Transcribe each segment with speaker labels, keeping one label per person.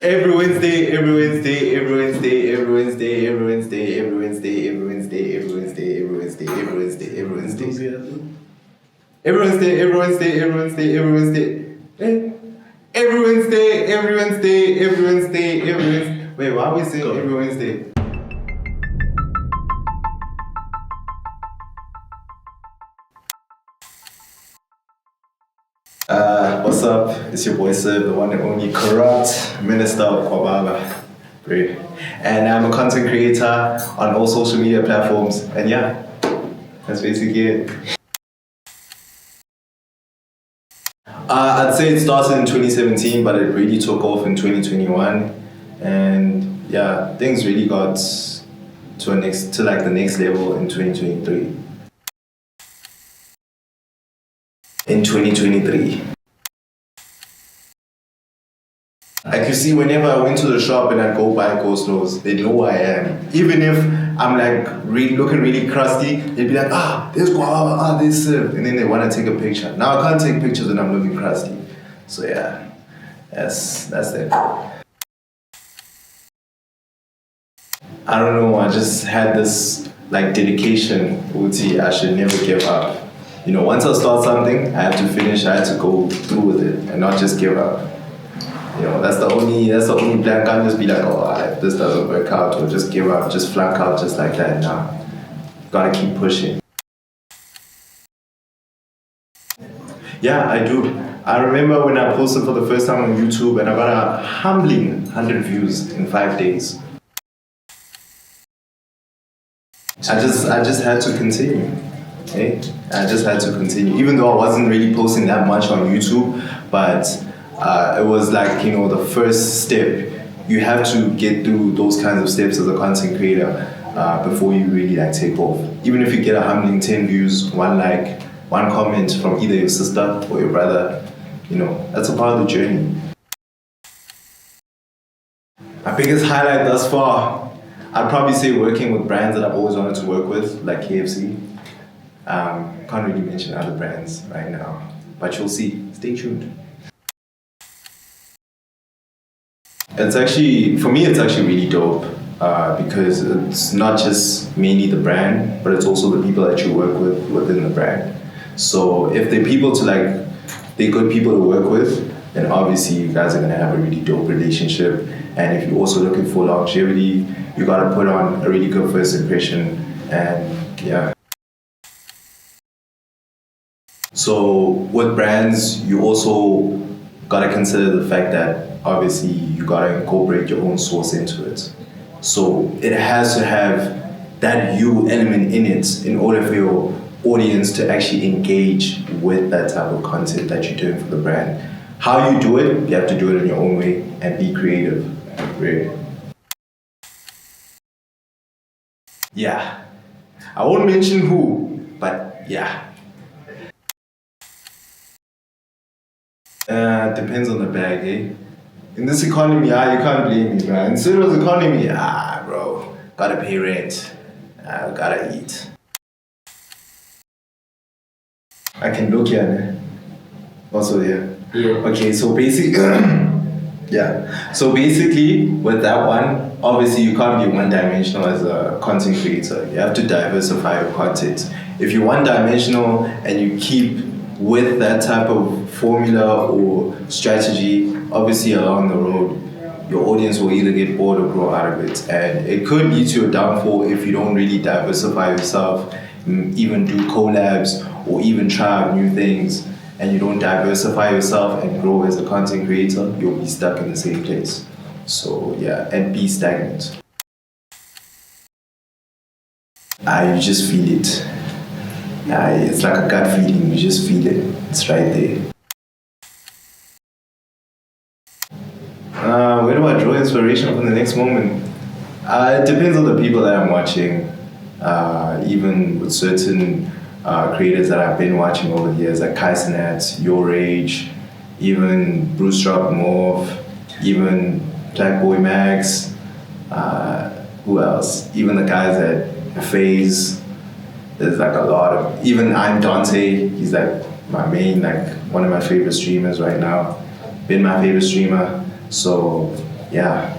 Speaker 1: Every Wednesday, every Wednesday, every Wednesday, every Wednesday, every Wednesday, every Wednesday, every Wednesday, every Wednesday, every Wednesday, every Wednesday, every Wednesday. Every Wednesday, every Wednesday, every Wednesday, every Wednesday. Every Wednesday, every Wednesday, every Wednesday, every Wednesday. Wait, why are we saying every Wednesday? What's up? It's your boy SIV, the one and only corrupt minister of Gwababa. And I'm a content creator on all social media platforms. And yeah, that's basically it. I'd say it started in 2017, but it really took off in 2021. And yeah, things really got to the next level in 2023. In 2023. Like you see, whenever I went to the shop and I'd go buy coleslaws, they know who I am. Even if I'm like looking really crusty, they'd be like, there's Gwababa, there's SIV. And then they want to take a picture. Now I can't take pictures when I'm looking crusty. So yeah, that's it. I don't know, I just had this like dedication, Uti, I should never give up. You know, once I start something, I have to finish, I have to go through with it and not just give up. You know, that's the only plan. Can't just be like, if this doesn't work out, or just give up, just flunk out just like that. Nah, gotta keep pushing. Yeah, I do. I remember when I posted for the first time on YouTube and I got a humbling 100 views in 5 days. I just had to continue. Okay? I just had to continue, even though I wasn't really posting that much on YouTube, but it was like, you know, the first step. You have to get through those kinds of steps as a content creator before you really like take off. Even if you get a humbling 10 views, one like, one comment from either your sister or your brother, you know, that's a part of the journey. My biggest highlight thus far, I'd probably say working with brands that I've always wanted to work with, like KFC. Can't really mention other brands right now, but you'll see. Stay tuned. It's actually, for me, it's actually really dope because it's not just mainly the brand, but it's also the people that you work with within the brand. So if they're good people to work with, then obviously you guys are gonna have a really dope relationship. And if you're also looking for longevity, you gotta put on a really good first impression, and yeah. So with brands, you also gotta consider the fact that obviously you gotta incorporate your own source into it. So it has to have that you element in it in order for your audience to actually engage with that type of content that you're doing for the brand. How you do it, you have to do it in your own way and be creative. Really. Yeah. I won't mention who, but yeah. Depends on the bag, eh? In this economy, you can't blame me, man. In Cyril's economy, bro, gotta pay rent, gotta eat. I can look here, also here. Yeah. Okay, so basically, yeah. So basically, with that one, obviously you can't be one-dimensional as a content creator. You have to diversify your content. If you're one-dimensional and you keep with that type of formula or strategy, obviously along the road, your audience will either get bored or grow out of it. And it could lead to a downfall if you don't really diversify yourself, even do collabs or even try out new things, and you don't diversify yourself and grow as a content creator, you'll be stuck in the same place. So yeah, and be stagnant. You just feel it. It's like a gut feeling, you just feel it. It's right there. Where do I draw inspiration from the next moment? It depends on the people that I'm watching. Even with certain creators that I've been watching over the years, like Kaisenat, Your Rage, even Bruce Drop Morph, even Black Boy Max, who else? Even the guys at FaZe. There's like a lot of, even I'm Dante, he's like my main, like one of my favorite streamers right now, been my favorite streamer. So yeah.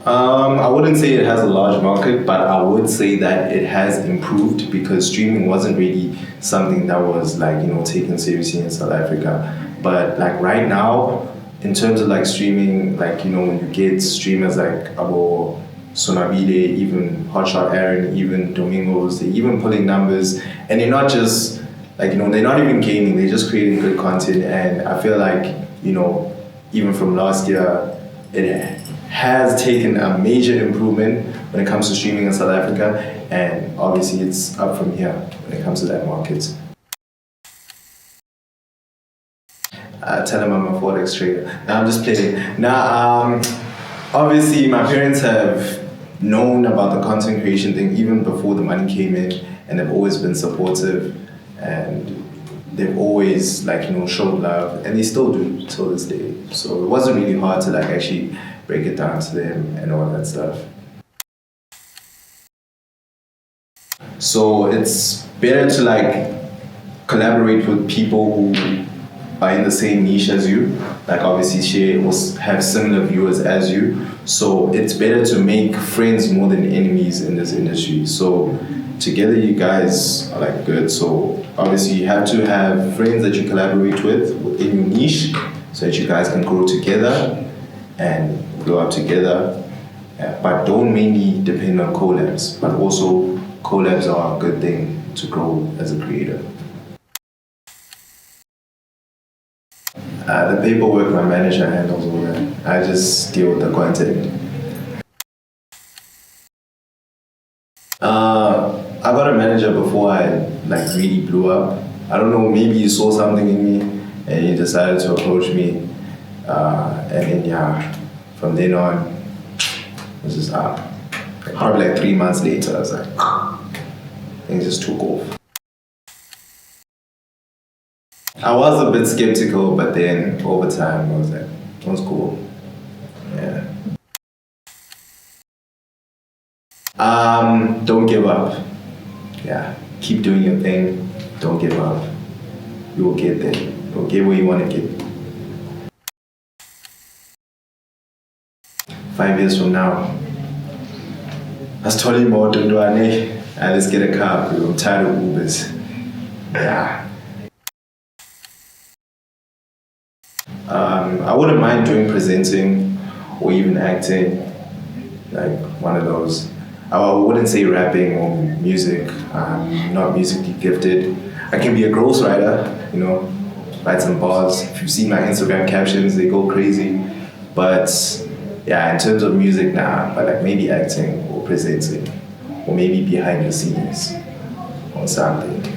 Speaker 1: I wouldn't say it has a large market, but I would say that it has improved because streaming wasn't really something that was like, taken seriously in South Africa. But like right now, in terms of like streaming, like, when you get streamers like Abo, Sonabide, even Hotshot Aaron, even Domingos, they're even pulling numbers, and they're not just like, they're not even gaming, they're just creating good content. And I feel like, even from last year, it has taken a major improvement when it comes to streaming in South Africa, and obviously it's up from here when it comes to that market. Tell them I'm a forex trader. Now I'm just playing. Now, obviously my parents have known about the content creation thing even before the money came in, and they've always been supportive, and they've always like showed love, and they still do till this day. So it wasn't really hard to like actually break it down to them and all that stuff. So it's better to like collaborate with people who are in the same niche as you, like obviously share or have similar viewers as you. So it's better to make friends more than enemies in this industry. So together you guys are like good. So obviously you have to have friends that you collaborate with within your niche so that you guys can grow together and grow up together. But don't mainly depend on collabs, but also collabs are a good thing to grow as a creator. The paperwork, my manager handles all that. I just deal with the content. I got a manager before I like really blew up. I don't know, maybe you saw something in me and you decided to approach me. And then yeah, from then on, it was just up. Probably like 3 months later, I was like, things just took off. I was a bit skeptical, but then over time I was like, it was cool. Yeah. Don't give up. Yeah. Keep doing your thing. Don't give up. You will get there. You'll get where you want to get. 5 years from now, I was telling more to do let's get a car because I'm tired of Ubers. Yeah. I wouldn't mind doing presenting or even acting, like one of those. I wouldn't say rapping or music. I'm not musically gifted. I can be a ghostwriter, write some bars. If you see my Instagram captions, they go crazy. But yeah, in terms of music, nah. But like maybe acting or presenting, or maybe behind the scenes or something.